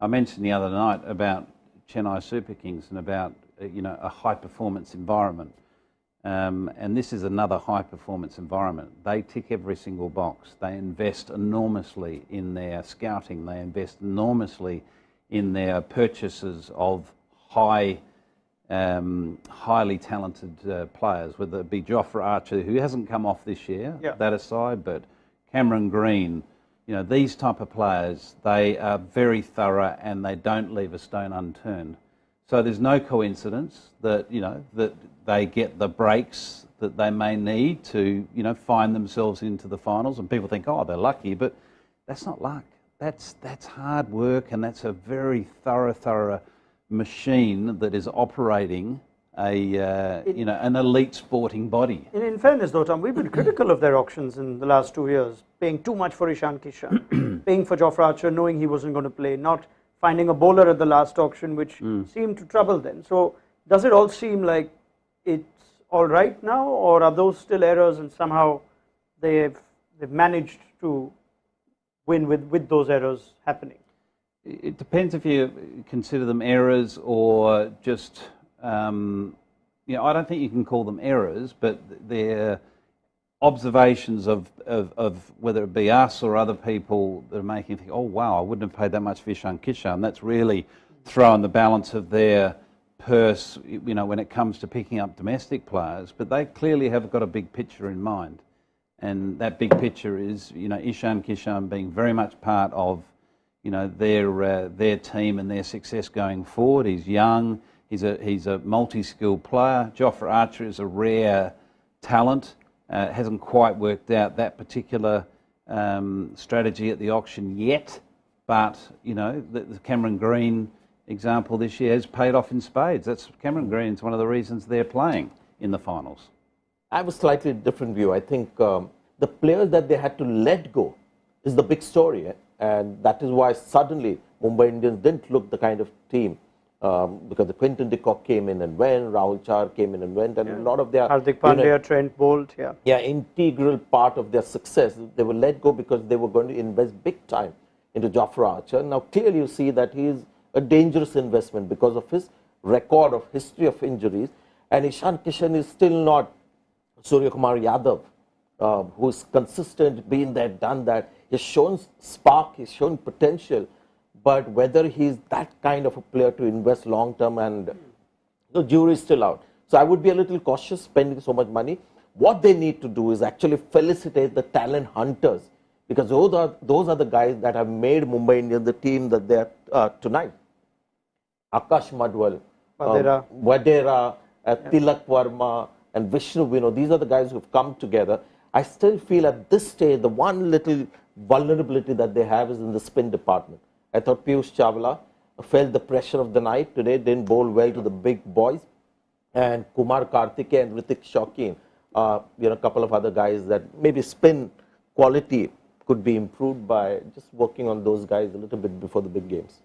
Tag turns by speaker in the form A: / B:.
A: I mentioned the other night about Chennai Super Kings and about a high performance environment, and this is another high performance environment. They tick every single box. They invest enormously in their scouting. They invest enormously in their purchases of highly talented players, whether it be Jofra Archer, who hasn't come off this year, that aside, but Cameron Green. These type of players, they are very thorough and they don't leave a stone unturned. So there's no coincidence that, that they get the breaks that they may need to, find themselves into the finals. And people think, oh, they're lucky, but that's not luck. That's hard work, and that's a very thorough machine that is operating an elite sporting body.
B: In fairness though, Tom, we've been critical of their auctions in the last 2 years, paying too much for Ishan Kishan, paying for Jofra Archer knowing he wasn't going to play, not finding a bowler at the last auction, which seemed to trouble them. So does it all seem like it's all right now, or are those still errors and somehow they've managed to win with those errors happening?
A: It depends if you consider them errors or just... I don't think you can call them errors, but they're observations of whether it be us or other people that are making you think, oh wow, I wouldn't have paid that much for Ishan Kishan. That's really throwing the balance of their purse, when it comes to picking up domestic players. But they clearly have got a big picture in mind, and that big picture is, Ishan Kishan being very much part of, their team and their success going forward. He's young. He's a multi-skilled player. Jofra Archer is a rare talent. Hasn't quite worked out that particular strategy at the auction yet, but the Cameron Green example this year has paid off in spades. Cameron Green's one of the reasons they're playing in the finals.
C: I have a slightly different view. I think the players that they had to let go is the big story, and that is why suddenly Mumbai Indians didn't look the kind of team. Because the Quinton de Kock came in and went, Rahul Char came in and went, and a lot of their
B: Hardik Pandya, Trent Bolt,
C: integral part of their success, they were let go because they were going to invest big time into Jofra Archer. Now clearly you see that he is a dangerous investment because of his record of history of injuries, and Ishan Kishan is still not Surya Kumar Yadav, who is consistent, been there, done that. He's shown spark, he's shown potential. But whether he's that kind of a player to invest long term, and the jury is still out. So I would be a little cautious spending so much money. What they need to do is actually felicitate the talent hunters, because those are the guys that have made Mumbai Indians the team that they are tonight. Akash Madwal, Vadera, Tilak Verma, and Vishnu, these are the guys who have come together. I still feel at this stage the one little vulnerability that they have is in the spin department. I thought Piyush Chawla felt the pressure of the night today, didn't bowl well to the big boys. And Kumar Karthike and Ritik Shaukin, a couple of other guys that maybe spin quality could be improved by just working on those guys a little bit before the big games.